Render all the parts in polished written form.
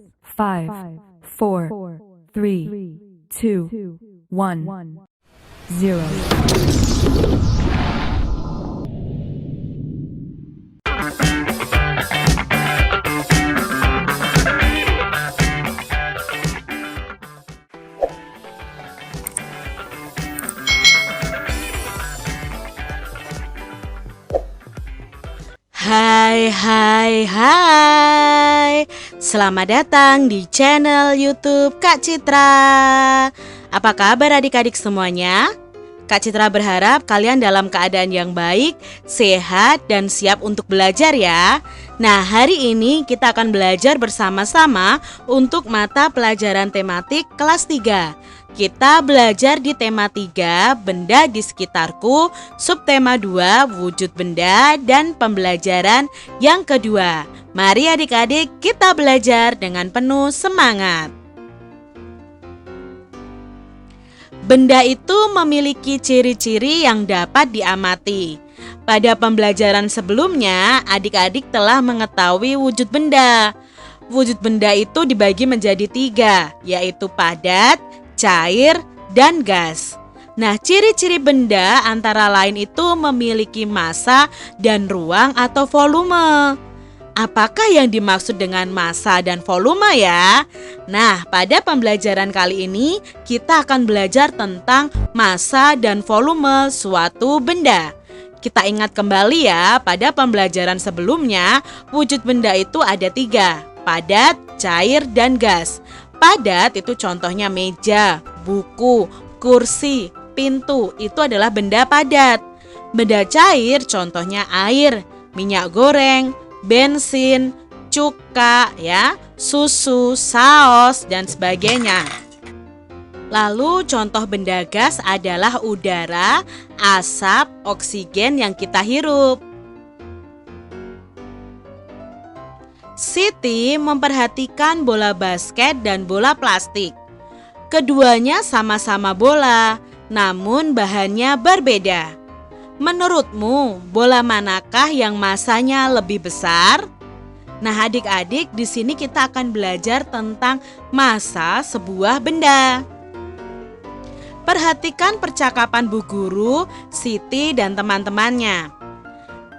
5, 4, 3, 2, 1, 0. Hai. Selamat datang di channel YouTube Kak Citra. Apa kabar adik-adik semuanya? Kak Citra berharap kalian dalam keadaan yang baik, sehat, dan siap untuk belajar ya. Nah, hari ini kita akan belajar bersama-sama untuk mata pelajaran tematik kelas 3. Kita belajar di tema 3, benda di sekitarku, subtema 2, wujud benda, dan pembelajaran yang kedua. Mari adik-adik kita belajar dengan penuh semangat. Benda itu memiliki ciri-ciri yang dapat diamati. Pada pembelajaran sebelumnya, adik-adik telah mengetahui wujud benda. Wujud benda itu dibagi menjadi 3, yaitu padat, cair, dan gas. Nah, ciri-ciri benda antara lain itu memiliki massa dan ruang atau volume. Apakah yang dimaksud dengan massa dan volume ya? Nah, pada pembelajaran kali ini kita akan belajar tentang massa dan volume suatu benda. Kita ingat kembali ya, pada pembelajaran sebelumnya wujud benda itu ada 3, padat, cair, dan gas. Padat itu contohnya meja, buku, kursi, pintu, itu adalah benda padat. Benda cair contohnya air, minyak goreng, bensin, cuka, ya, susu, saus, dan sebagainya. Lalu contoh benda gas adalah udara, asap, oksigen yang kita hirup. Siti memperhatikan bola basket dan bola plastik. Keduanya sama-sama bola, namun bahannya berbeda. Menurutmu, bola manakah yang massanya lebih besar? Nah, adik-adik, di sini kita akan belajar tentang massa sebuah benda. Perhatikan percakapan Bu Guru, Siti, dan teman-temannya.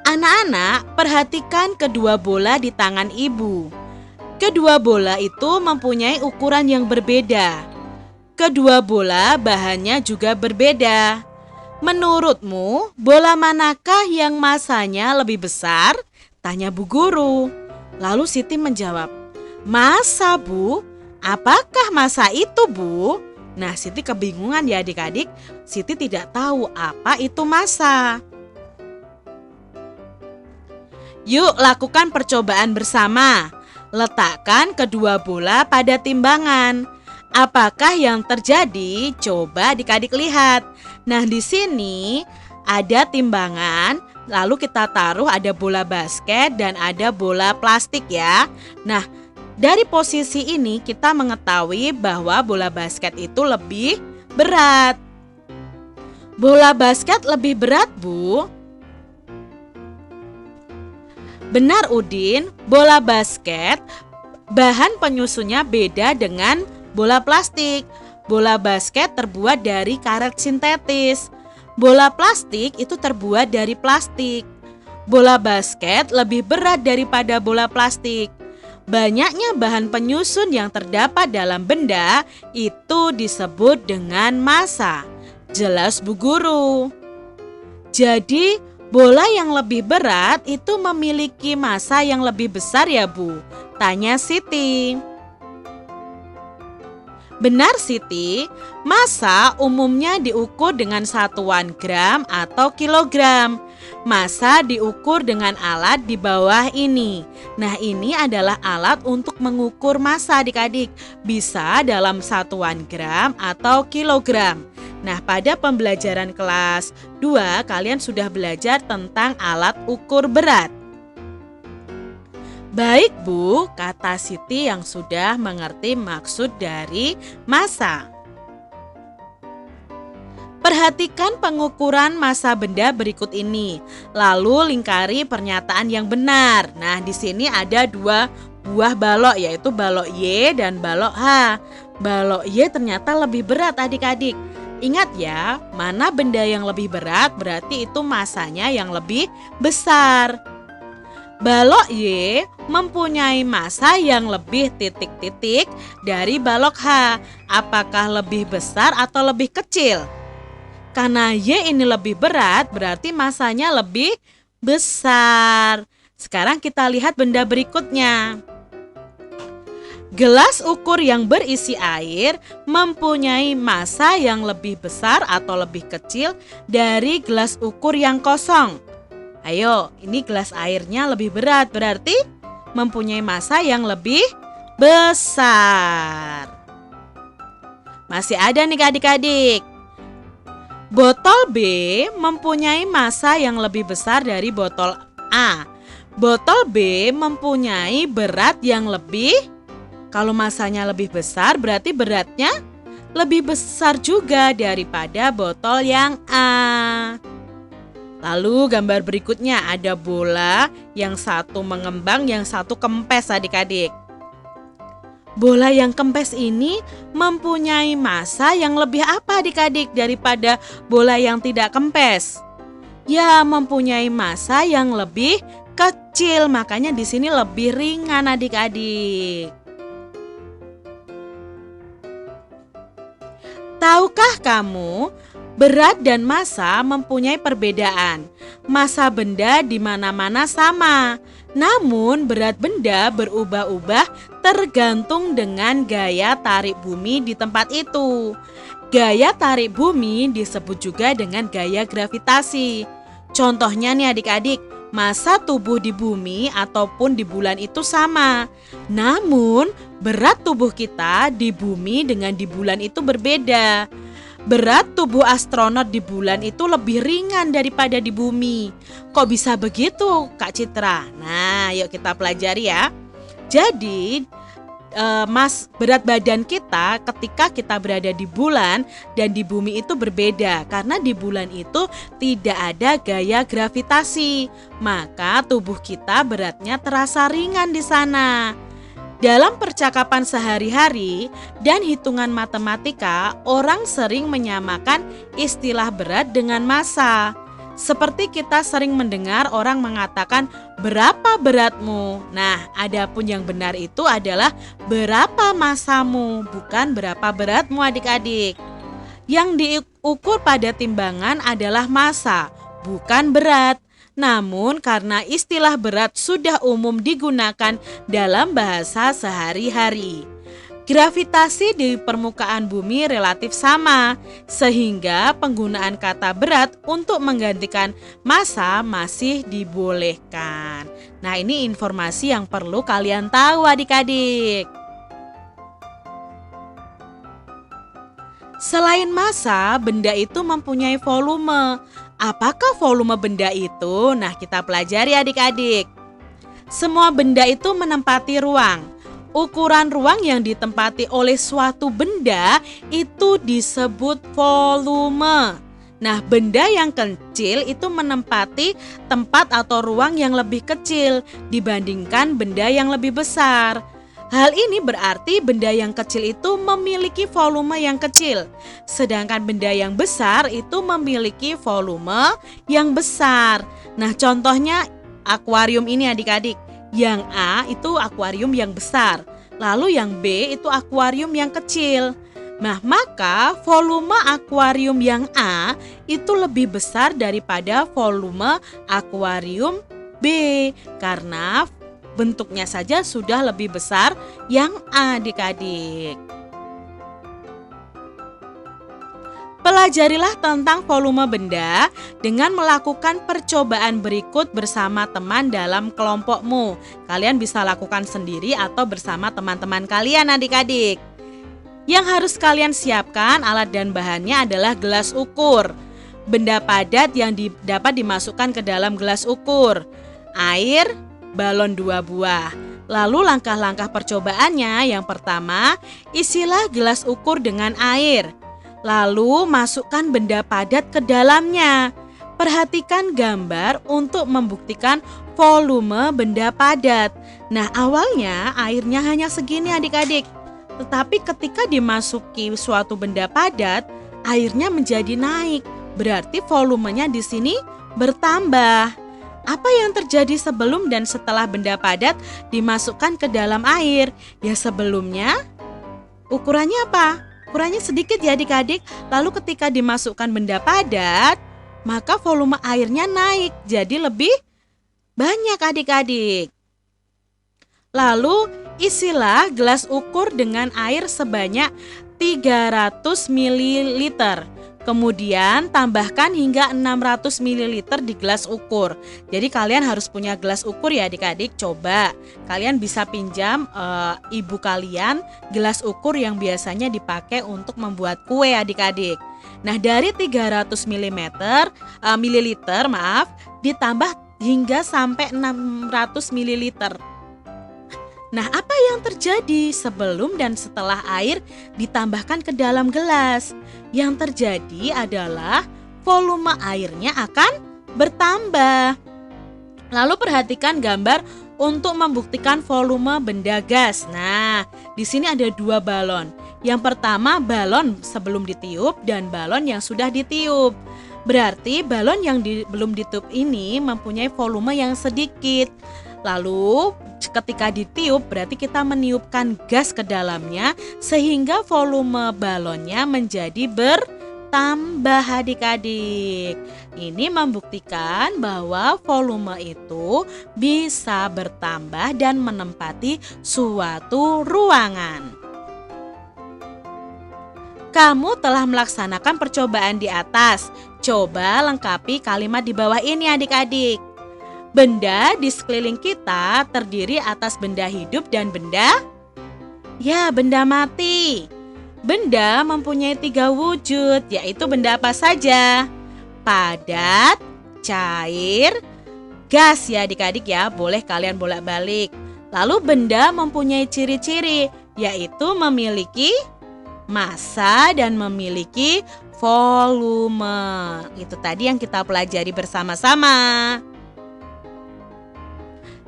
Anak-anak, perhatikan kedua bola di tangan ibu. Kedua bola itu mempunyai ukuran yang berbeda. Kedua bola bahannya juga berbeda. Menurutmu, bola manakah yang massanya lebih besar? Tanya Bu Guru. Lalu Siti menjawab, "Massa, Bu? Apakah massa itu, Bu?" Nah, Siti kebingungan ya adik-adik. Siti tidak tahu apa itu massa. Yuk lakukan percobaan bersama. Letakkan kedua bola pada timbangan. Apakah yang terjadi? Coba adik-adik lihat. Nah, di sini ada timbangan, lalu kita taruh ada bola basket dan ada bola plastik ya. Nah, dari posisi ini kita mengetahui bahwa bola basket itu lebih berat. Bola basket lebih berat, Bu. Benar Udin, bola basket bahan penyusunnya beda dengan bola plastik. Bola basket terbuat dari karet sintetis. Bola plastik itu terbuat dari plastik. Bola basket lebih berat daripada bola plastik. Banyaknya bahan penyusun yang terdapat dalam benda itu disebut dengan massa. Jelas Bu Guru. Jadi bola yang lebih berat itu memiliki massa yang lebih besar ya Bu? Tanya Siti. Benar Siti, massa umumnya diukur dengan satuan gram atau kilogram. Massa diukur dengan alat di bawah ini. Nah, ini adalah alat untuk mengukur massa adik-adik. Bisa dalam satuan gram atau kilogram. Nah, pada pembelajaran kelas 2 kalian sudah belajar tentang alat ukur berat. Baik Bu, kata Siti yang sudah mengerti maksud dari massa. Perhatikan pengukuran massa benda berikut ini. Lalu lingkari pernyataan yang benar. Nah, di sini ada 2 buah balok, yaitu balok Y dan balok H. Balok Y ternyata lebih berat adik-adik. Ingat ya, mana benda yang lebih berat berarti itu masanya yang lebih besar. Balok Y mempunyai massa yang lebih titik-titik dari balok H. Apakah lebih besar atau lebih kecil? Karena Y ini lebih berat, berarti massanya lebih besar. Sekarang kita lihat benda berikutnya. Gelas ukur yang berisi air mempunyai massa yang lebih besar atau lebih kecil dari gelas ukur yang kosong. Ayo, ini gelas airnya lebih berat, berarti mempunyai massa yang lebih besar. Masih ada nih adik-adik. Botol B mempunyai massa yang lebih besar dari botol A. Botol B mempunyai berat yang lebih. Kalau massanya lebih besar, berarti beratnya lebih besar juga daripada botol yang A. Lalu gambar berikutnya ada bola, yang satu mengembang, yang satu kempes adik-adik. Bola yang kempes ini mempunyai massa yang lebih apa adik-adik daripada bola yang tidak kempes? Ya, mempunyai massa yang lebih kecil, makanya di sini lebih ringan adik-adik. Tahukah kamu, berat dan massa mempunyai perbedaan. Massa benda di mana-mana sama, namun berat benda berubah-ubah tergantung dengan gaya tarik bumi di tempat itu. Gaya tarik bumi disebut juga dengan gaya gravitasi. Contohnya nih adik-adik, massa tubuh di bumi ataupun di bulan itu sama. Namun berat tubuh kita di bumi dengan di bulan itu berbeda. Berat tubuh astronot di bulan itu lebih ringan daripada di bumi. Kok bisa begitu, Kak Citra? Nah, yuk kita pelajari ya. Jadi, berat badan kita ketika kita berada di bulan dan di bumi itu berbeda. Karena di bulan itu tidak ada gaya gravitasi. Maka tubuh kita beratnya terasa ringan di sana. Dalam percakapan sehari-hari dan hitungan matematika, orang sering menyamakan istilah berat dengan massa. Seperti kita sering mendengar orang mengatakan, "Berapa beratmu?" Nah, adapun yang benar itu adalah berapa massamu, bukan berapa beratmu adik-adik. Yang diukur pada timbangan adalah massa, bukan berat. Namun karena istilah berat sudah umum digunakan dalam bahasa sehari-hari. Gravitasi di permukaan bumi relatif sama, sehingga penggunaan kata berat untuk menggantikan massa masih dibolehkan. Nah, ini informasi yang perlu kalian tahu adik-adik. Selain massa, benda itu mempunyai volume. Apakah volume benda itu? Nah, kita pelajari adik-adik. Semua benda itu menempati ruang. Ukuran ruang yang ditempati oleh suatu benda itu disebut volume. Nah, benda yang kecil itu menempati tempat atau ruang yang lebih kecil dibandingkan benda yang lebih besar. Hal ini berarti benda yang kecil itu memiliki volume yang kecil, sedangkan benda yang besar itu memiliki volume yang besar. Nah, contohnya akuarium ini adik-adik. Yang A itu akuarium yang besar, lalu yang B itu akuarium yang kecil. Nah, maka volume akuarium yang A itu lebih besar daripada volume akuarium B, karena bentuknya saja sudah lebih besar yang A adik-adik. Pelajarilah tentang volume benda dengan melakukan percobaan berikut bersama teman dalam kelompokmu. Kalian bisa lakukan sendiri atau bersama teman-teman kalian adik-adik. Yang harus kalian siapkan alat dan bahannya adalah gelas ukur, benda padat yang dapat dimasukkan ke dalam gelas ukur, air, balon 2 buah. Lalu langkah-langkah percobaannya, yang pertama, isilah gelas ukur dengan air. Lalu masukkan benda padat ke dalamnya. Perhatikan gambar untuk membuktikan volume benda padat. Nah, awalnya airnya hanya segini adik-adik. Tetapi ketika dimasuki suatu benda padat, airnya menjadi naik. Berarti volumenya di sini bertambah. Apa yang terjadi sebelum dan setelah benda padat dimasukkan ke dalam air? Ya, sebelumnya ukurannya apa? Ukurannya sedikit ya adik-adik. Lalu ketika dimasukkan benda padat, maka volume airnya naik jadi lebih banyak adik-adik. Lalu isilah gelas ukur dengan air sebanyak 300 ml. Kemudian tambahkan hingga 600 ml di gelas ukur. Jadi kalian harus punya gelas ukur ya adik-adik. Coba kalian bisa pinjam ibu kalian gelas ukur yang biasanya dipakai untuk membuat kue adik-adik. Nah, dari 300 mililiter ditambah hingga sampai 600 ml. Nah, apa yang terjadi sebelum dan setelah air ditambahkan ke dalam gelas? Yang terjadi adalah volume airnya akan bertambah. Lalu perhatikan gambar untuk membuktikan volume benda gas. Nah, di sini ada 2 balon. Yang pertama balon sebelum ditiup dan balon yang sudah ditiup. Berarti balon yang belum ditiup ini mempunyai volume yang sedikit. Lalu ketika ditiup berarti kita meniupkan gas ke dalamnya sehingga volume balonnya menjadi bertambah adik-adik. Ini membuktikan bahwa volume itu bisa bertambah dan menempati suatu ruangan. Kamu telah melaksanakan percobaan di atas. Coba lengkapi kalimat di bawah ini adik-adik. Benda di sekeliling kita terdiri atas benda hidup dan benda mati. Benda mempunyai 3 wujud, yaitu benda apa saja? Padat, cair, gas ya adik-adik ya, boleh kalian bolak-balik. Lalu benda mempunyai ciri-ciri, yaitu memiliki massa dan memiliki volume. Itu tadi yang kita pelajari bersama-sama.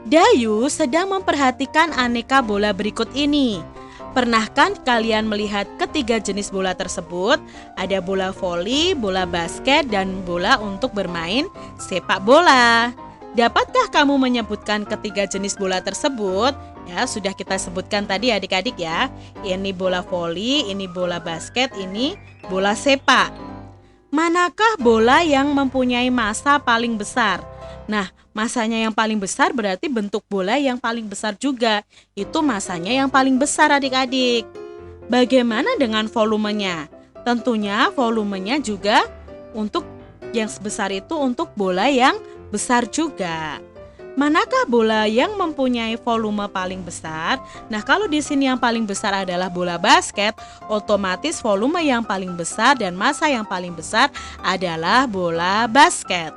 Dayu sedang memperhatikan aneka bola berikut ini. Pernahkah kalian melihat ketiga jenis bola tersebut? Ada bola voli, bola basket, dan bola untuk bermain sepak bola. Dapatkah kamu menyebutkan ketiga jenis bola tersebut? Ya, sudah kita sebutkan tadi adik-adik ya. Ini bola voli, ini bola basket, ini bola sepak. Manakah bola yang mempunyai massa paling besar? Nah, massanya yang paling besar berarti bentuk bola yang paling besar juga. Itu massanya yang paling besar adik-adik. Bagaimana dengan volumenya? Tentunya volumenya juga untuk yang sebesar itu untuk bola yang besar juga. Manakah bola yang mempunyai volume paling besar? Nah, kalau di sini yang paling besar adalah bola basket, otomatis volume yang paling besar dan massa yang paling besar adalah bola basket.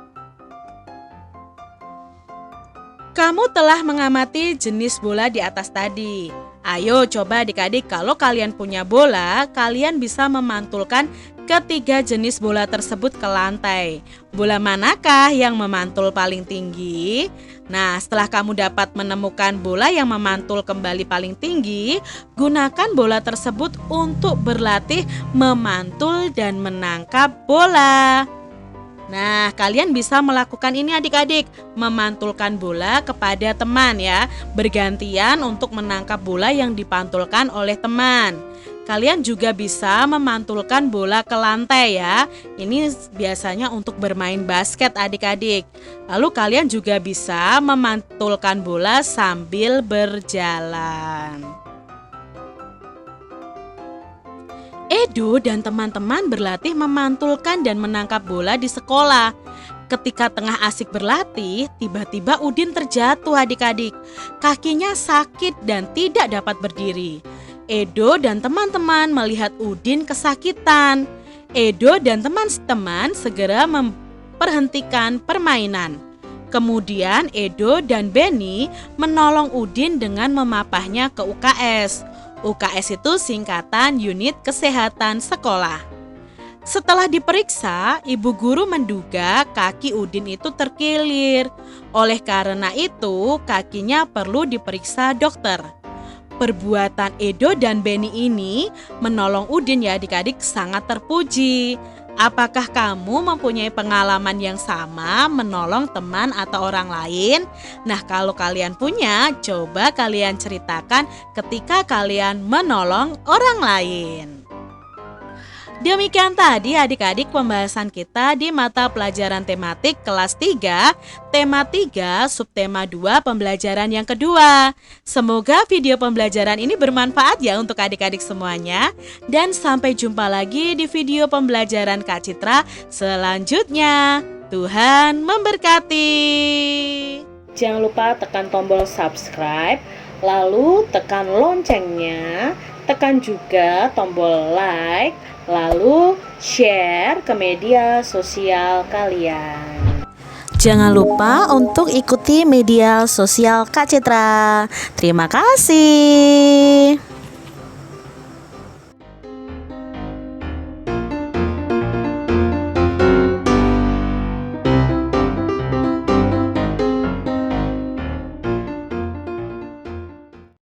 Kamu telah mengamati jenis bola di atas tadi. Ayo coba adik-adik, kalau kalian punya bola, kalian bisa memantulkan ketiga jenis bola tersebut ke lantai. Bola manakah yang memantul paling tinggi? Nah, setelah kamu dapat menemukan bola yang memantul kembali paling tinggi, gunakan bola tersebut untuk berlatih memantul dan menangkap bola. Nah, kalian bisa melakukan ini adik-adik, memantulkan bola kepada teman ya, bergantian untuk menangkap bola yang dipantulkan oleh teman. Kalian juga bisa memantulkan bola ke lantai ya. Ini biasanya untuk bermain basket adik-adik. Lalu kalian juga bisa memantulkan bola sambil berjalan. Edo dan teman-teman berlatih memantulkan dan menangkap bola di sekolah. Ketika tengah asik berlatih, tiba-tiba Udin terjatuh adik-adik. Kakinya sakit dan tidak dapat berdiri. Edo dan teman-teman melihat Udin kesakitan. Edo dan teman-teman segera memperhentikan permainan. Kemudian Edo dan Benny menolong Udin dengan memapahnya ke UKS. UKS itu singkatan Unit Kesehatan Sekolah. Setelah diperiksa, ibu guru menduga kaki Udin itu terkilir. Oleh karena itu, kakinya perlu diperiksa dokter. Perbuatan Edo dan Beni ini menolong Udin ya adik-adik sangat terpuji. Apakah kamu mempunyai pengalaman yang sama menolong teman atau orang lain? Nah, kalau kalian punya, coba kalian ceritakan ketika kalian menolong orang lain. Demikian tadi adik-adik pembahasan kita di mata pelajaran tematik kelas 3, tema 3, subtema 2, pembelajaran yang kedua. Semoga video pembelajaran ini bermanfaat ya untuk adik-adik semuanya. Dan sampai jumpa lagi di video pembelajaran Kak Citra selanjutnya. Tuhan memberkati. Jangan lupa tekan tombol subscribe, lalu tekan loncengnya, tekan juga tombol like, lalu share ke media sosial kalian. Jangan lupa untuk ikuti media sosial Kak Citra. Terima kasih.